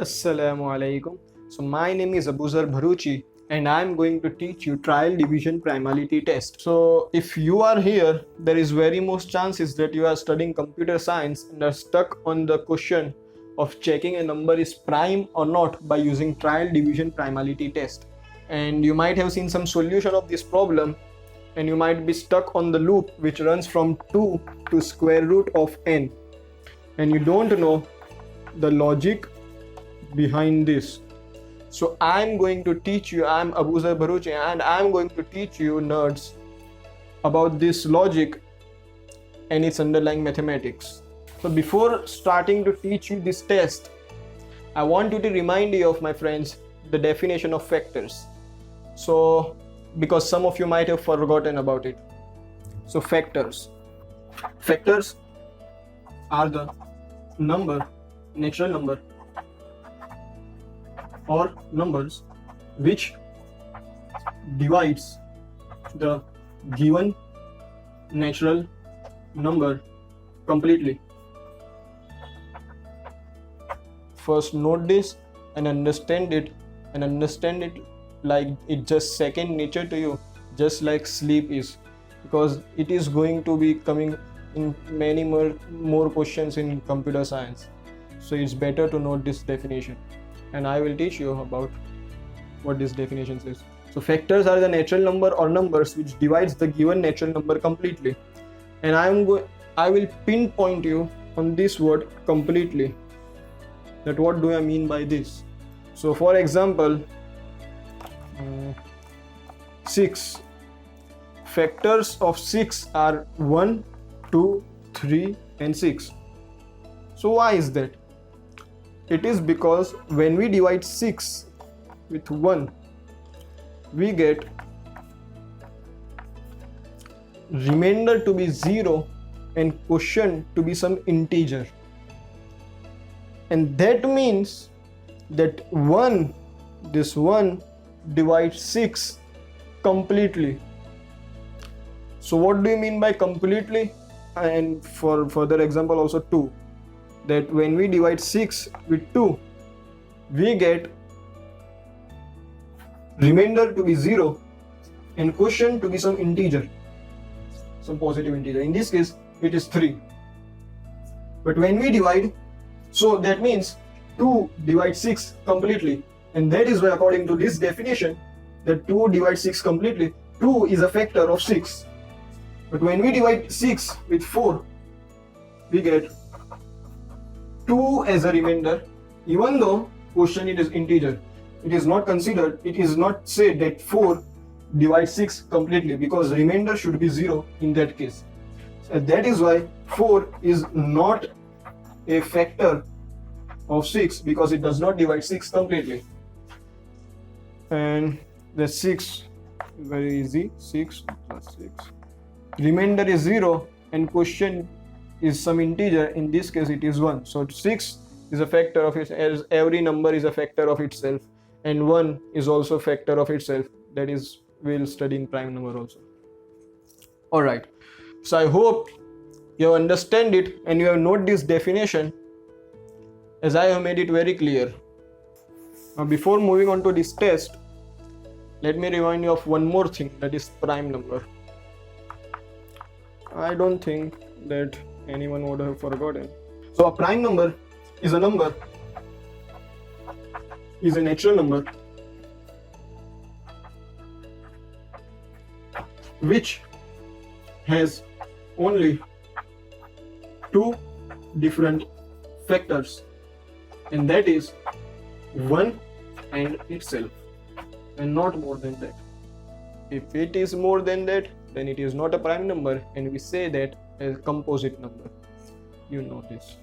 Assalamu alaikum. So my name is Abuzar Bharuchi and I am going to teach you Trial Division Primality Test. So if you are here, there is very most chances that you are studying computer science and are stuck on the question of checking a number is prime or not by using Trial Division Primality Test. And you might have seen some solution of this problem and you might be stuck on the loop which runs from 2 to square root of n and you don't know the logic behind this. So I'm going to teach you, I'm Abuzar Bharuchi and I'm going to teach you nerds about this logic and its underlying mathematics. So before starting to teach you this test, I want to remind you of, my friends, the definition of factors. So because some of you might have forgotten about it. So factors are the natural number or numbers which divides the given natural number completely. First note this and understand it like it's just second nature to you, just like sleep is, because it is going to be coming in many more questions in computer science. So it's better to note this definition and I will teach you about what this definition says. So factors are the natural number or numbers which divides the given natural number completely, and I will pinpoint you on this word completely, that what do I mean by this. So for example, 6 factors of 6 are 1, 2, 3 and 6. So why is that? It is because when we divide 6 with 1, we get remainder to be 0 and quotient to be some integer, and that means that this 1 divides 6 completely. So what do you mean by completely? And for further example also 2, that when we divide 6 with 2, we get remainder to be 0 and quotient to be some integer, some positive integer. In this case it is 3. But when we divide, so that means 2 divides 6 completely, and that is why according to this definition that 2 divides 6 completely, 2 is a factor of 6. But when we divide 6 with 4, we get 2 as a remainder, even though quotient it is integer. It is not considered, it is not said that 4 divides 6 completely, because remainder should be 0 in that case. So that is why 4 is not a factor of 6, because it does not divide 6 completely. And the 6, very easy, 6 plus 6. Remainder is 0 and quotient is some integer, in this case it is 1. So 6 is a factor of it, as every number is a factor of itself, and 1 is also a factor of itself. That is, we'll study in prime number also. Alright, so I hope you understand it and you have noted this definition, as I have made it very clear. Now before moving on to this test, let me remind you of one more thing, that is prime number. I don't think that anyone would have forgotten. So a prime number is a natural number which has only 2 different factors, and that is 1 and itself, and not more than that. If it is more than that, then it is not a prime number, and we say that as composite number. You know this.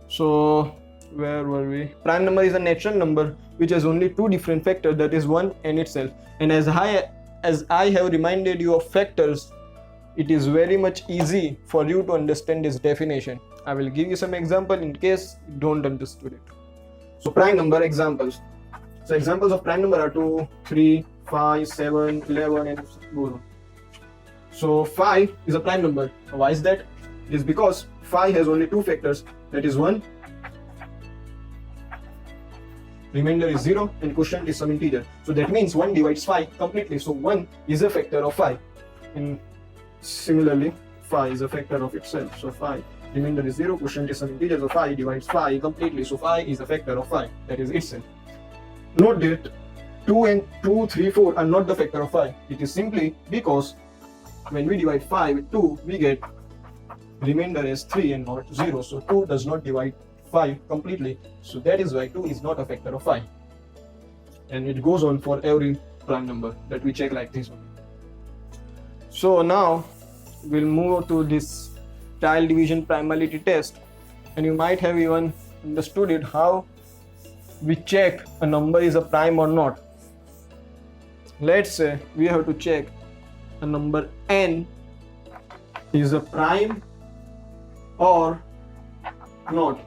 So where were we? Prime number is a natural number which has only 2 different factors, that is 1 and itself. And as I have reminded you of factors, it is very much easy for you to understand this definition. I will give you some example in case you don't understood it. So prime number examples. So examples of prime number are 2, 3, 5, 7, 11 and goes on. So 5 is a prime number. Why is that? It is because 5 has only 2 factors, that is 1 remainder is 0 and quotient is some integer. So that means 1 divides 5 completely. So 1 is a factor of 5. And similarly 5 is a factor of itself. So 5, remainder is 0, quotient is some integer. So 5 divides 5 completely. So 5 is a factor of 5, that is itself. Note that 2 and 2, 3, 4 are not the factor of 5. It is simply because when we divide 5 with 2, we get remainder as 3 and not 0. So 2 does not divide 5 completely. So that is why 2 is not a factor of 5. And it goes on for every prime number that we check like this one. So now we'll move to this trial division primality test. And you might have even understood it, how we check a number is a prime or not. Let's say we have to check a number n is a prime or not.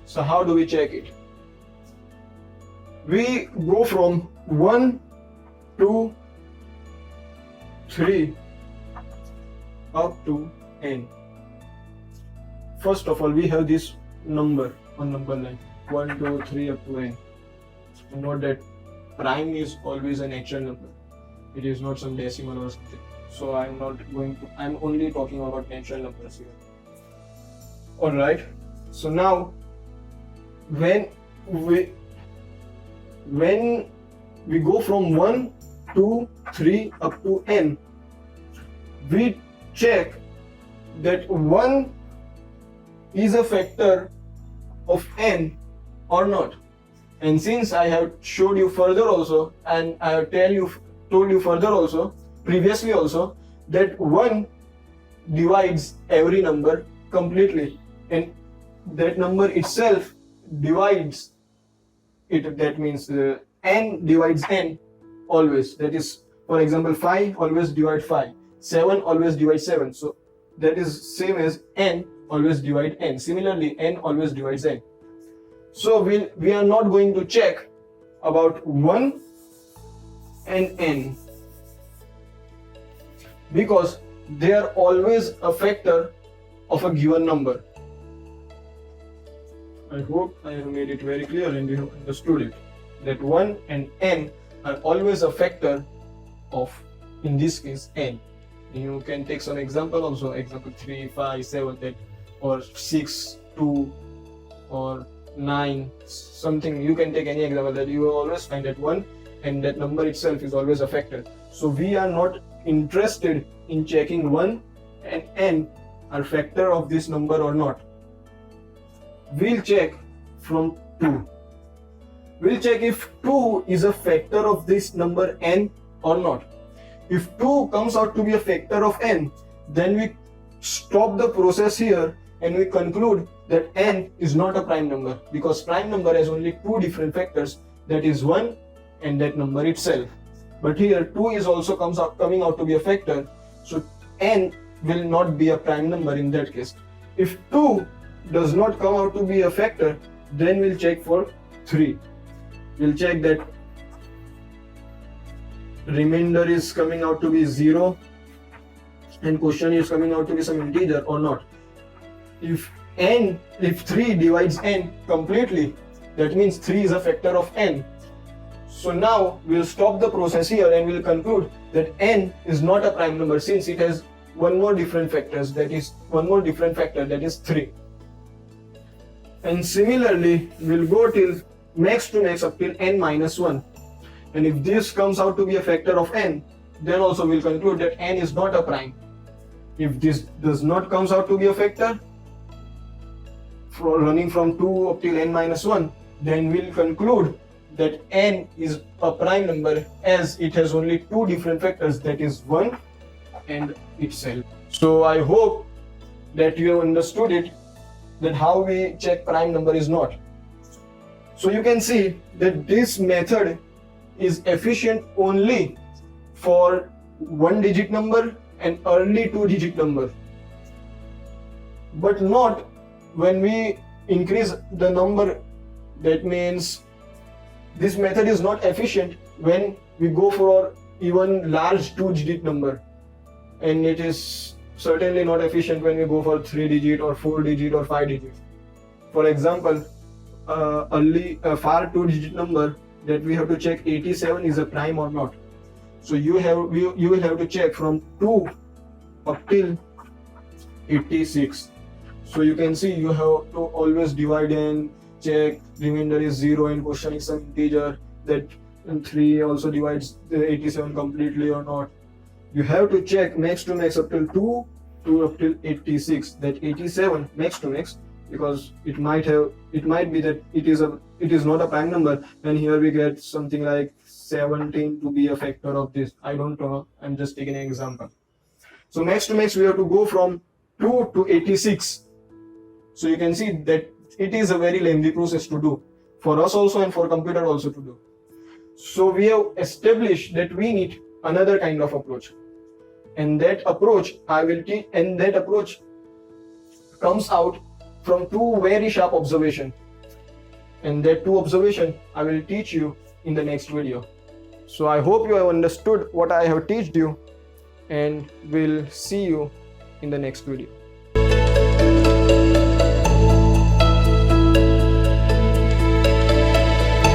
So how do we check it? We go from 1, 2, 3 up to n. First of all, we have this number on number line 1, 2, 3 up to n. Note that prime is always a natural number. It is not some decimal or something. So I'm only talking about natural numbers here. Alright. So now when we go from 1, 2, 3 up to n, we check that 1 is a factor of n or not. And since I have showed you further also, and I have told you further also, previously also, that 1 divides every number completely, and that number itself divides it. That means n divides n always. That is, for example, 5 always divide 5, 7 always divides 7. So that is same as n always divide n. Similarly, n always divides n. So we are not going to check about 1 and n, because they are always a factor of a given number. I hope I have made it very clear and you have understood it, that 1 and n are always a factor of, in this case, n. You can take some example also, example 3, 5, 7, that, or 6, 2, or 9, something. You can take any example that you will always find that 1 and that number itself is always a factor. So we are not interested in checking 1 and n are factor of this number or not. We'll check from 2. We'll check if 2 is a factor of this number n or not. If 2 comes out to be a factor of n, then we stop the process here and we conclude that n is not a prime number, because prime number has only 2 different factors, that is 1 and that number itself. But here 2 is also coming out to be a factor, so n will not be a prime number in that case. If 2 does not come out to be a factor, then we'll check for 3. We'll check that remainder is coming out to be 0 and quotient is coming out to be some integer or not. If 3 divides n completely, that means 3 is a factor of n. So now we'll stop the process here and we'll conclude that n is not a prime number, since it has one more different factor, that is 3. And similarly, we'll go till max to max up till n minus 1. And if this comes out to be a factor of n, then also we'll conclude that n is not a prime. If this does not comes out to be a factor, running from 2 up till n minus 1, then we'll conclude that n is a prime number, as it has only 2 different factors, that is 1 and itself. So I hope that you have understood it, that how we check prime number is not. So you can see that this method is efficient only for 1-digit number and early 2-digit number, but not when we increase the number. That means this method is not efficient when we go for even large 2-digit number, and it is certainly not efficient when we go for 3-digit or 4-digit or 5-digit. For example, far two-digit number that we have to check 87 is a prime or not. So you will have to check from 2 up till 86. So you can see you have to always divide and check. Remainder is 0 and question is some integer, that 3 also divides the 87 completely or not. You have to check max to max up till 2 to up till 86, that 87 max to max, because it might be that it is not a prime number, and here we get something like 17 to be a factor of this. I don't know, I'm just taking an example. So max to max we have to go from 2 to 86. So you can see that it is a very lengthy process to do, for us also and for computer also to do. So we have established that we need another kind of approach, and that approach I will teach, and that approach comes out from two very sharp observations, and that two observations I will teach you in the next video. So I hope you have understood what I have taught you, and we'll see you in the next video.